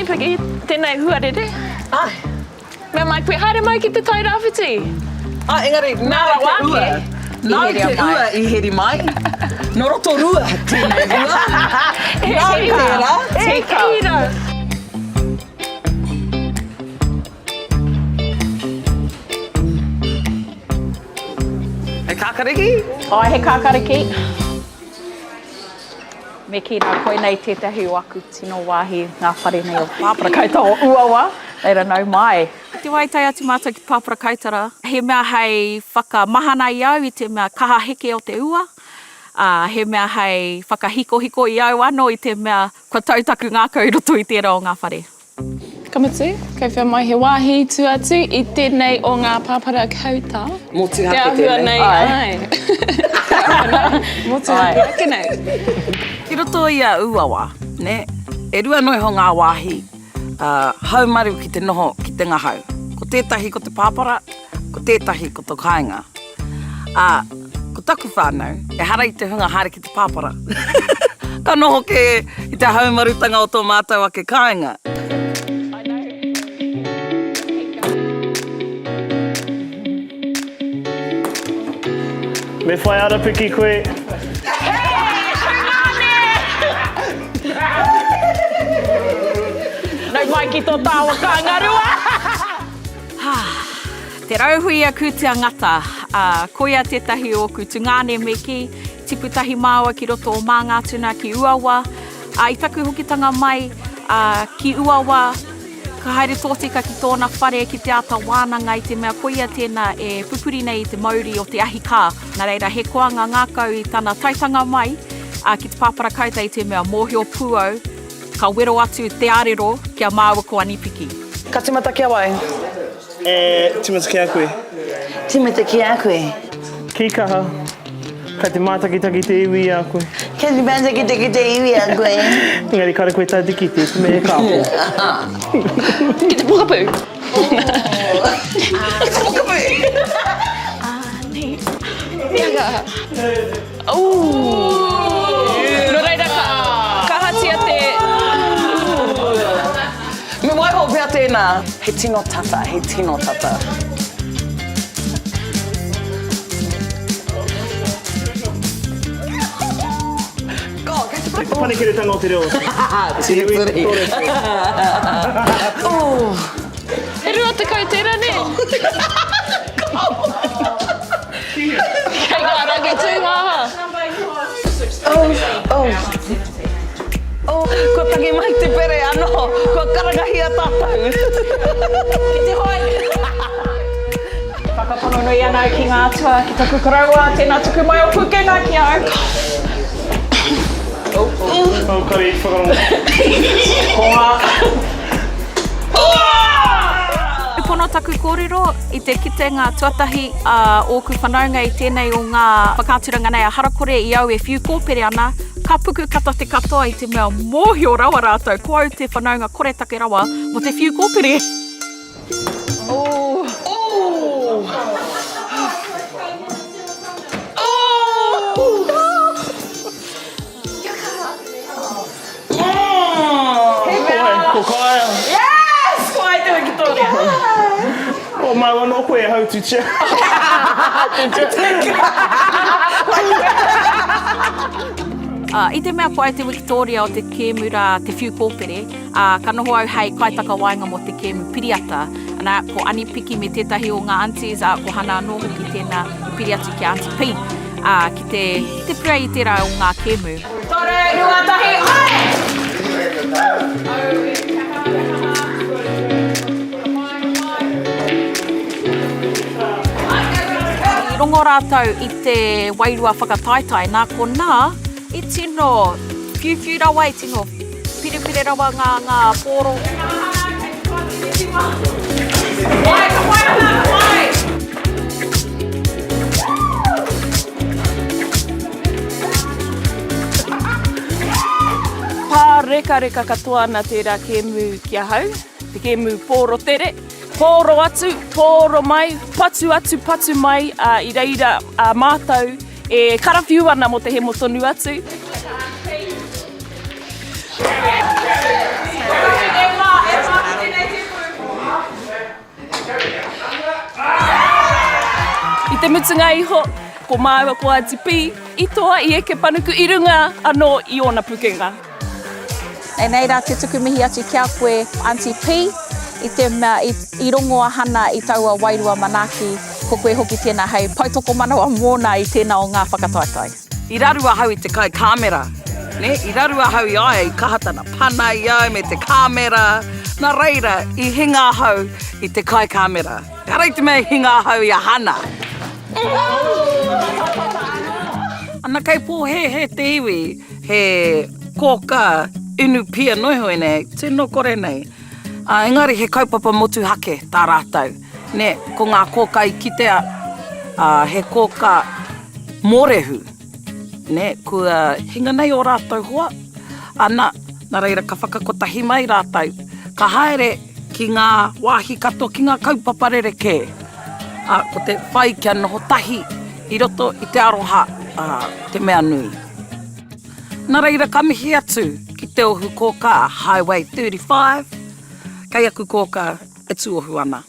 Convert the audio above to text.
koe ki tēnei huarere. Ai. Me mai koe haere mai ki te tai rāwhiti. Engari, nā te ua. Nā te ua I heri mai. No roto rua tēnei ua. Nā pēra. Te kira. He kākariki? Ai, he kākariki. Me ki nā koe nei tētahi o aku tino wāhi ngā whare nei o Pāpara Kaitara o Uawa. Eira nau mai. Te waitai atu mātou ki Pāpara Kaitara. He mea hei whakamahana I au I te mea kaha heke o te ua. He mea hei whakahiko I au anō I te mea kua tautaku ngā kaurito I tērā o ngā whare. Kamatu, kei whia mai he wāhi tu atu I tēnei o ngā Pāpara Kaitara. Mō te hake tēnei. Ai. Mō te hake nei. Ki roto I a Uawa, ne? E rua noi ho ngā wāhi. Haumaru ki te noho ki te ngahau. Ko tētahi ko te pāpara, ko tētahi ko te kāinga. Ko taku whānau, e hara I te hunga haere ki te pāpara. Ka noho ke I te haumarutanga o tō mātou a ke kāinga. Me whai ara piki koe. Nau mai ki tō tāua kāngarua. Te rauhui a ku te angata, koia tētahi o ku tungane me ki, tiputahi māua ki roto o Māngatuna ki Uawa. I taku hokitanga mai ki Uawa, ka haere tōtika ki tōna whare ki te ata wānanga I te mea koia tēnā e pupuri nei I te mauri o te ahi kā. Nā reira, he koanga ngākau I tāna taitanga mai ki te Pāpara Kaitara I te mea mōhio pūau, ka wero atu te arero kia māua ko anipiki. Ka timata kia wai? Timata ki a koe. Timata ki a koe. Ki kaha. Kai te mātakitaki te iwi a koe. Kai te mātakitaki te iwi a koe. Engari kare koe tai te kite, me he kāpō. Ki te pukapu. Ki te pukapu. Ni. Niaga. No reira ka hatia te... Me waiho pia tēnā. He tino tata, he tino tata. Panekiretanga o te reo. Te iwi tore. E rua te kautera ne? Kei ngā rangi tūngāha. Ko tangi mai te pere anō, ko karangahi a tātou. Ki te hoi. Whakapono nui anau ki ngā atua, ki taku karaua, tēnā tuku mai o pukenga ki au. Kari, whakarongo. Konga. E pono taku kōrero I te kitenga tuatahi o ku whanaunga I tēnei o ngā whakāturanga nei a harakore I au e whiu kōpere ana, ka puku kata te katoa I te mea mōhio rawa rātou, ko au te whanaunga kore take rawa mo te whiu kōpere. Ko kaia. Yes! Wai te Victoria. O mai wano koe hau tu tia. I te mea koe te Victoria o te kēmura te whiu kōpere, ka noho au hei kaitaka wainga mo te kēmu piriata. Ana ko anipiki me tētahi o ngā aunties, ko hana anō hoki tēnā I piri atu ki Auntie P. Ki te prea I tērā o ngā kēmu. Tore, rua tahi, ai! I rongo rātou I te wairua whakataetai, nā ko nā, I tino whiu rawa, I tino piripire rawa ngā pōro. Wai, ka wai ana, ka wai! Reka katoa ana tērā kēmu kia hau, te kēmu pōro tere. Pōro atu, pōro mai, patu atu, patu mai, I reira mātou e karawhiu ana mo te hemo tonu atu. kutunga iho, ko māua ko Atipi, i toa i eke panuku i runga anō i ona pukenga. E nei rā te tuku mihi atu kia koe Auntie P, i te mea i rongoa hana i taua Wairua Manaki, ko koe hoki tēnā hei pautoko manawa mōna i tēnā o ngā whakataetai. I rarua hau i te kai kāmera, ne? I rarua hau i ai, i kahatana pana i ai me te kāmera, nā reira i hinga hau i te kai kāmera. Ka rei te mea hinga hau i a hana. Ana kai pō he te iwi, he kōka inu pia noiho nei, tēnō kore nei. Engari he kaupapa motu hake tā rātou. Ne, ko ngā kōka i kitea, he kōka mōrehu. Ne, kua hinga nei o rātou hoa. Ana, nā reira ka whakakotahi mai rātou. Ka haere ki ngā wāhi katoa, ki ngā kaupapa rereke. Ko te whai kia noho tahi i roto i te aroha, te mea nui. Nā reira ka mihi atu ki te ohu kōka Highway 35. Kai aku kōka e tuohu ana.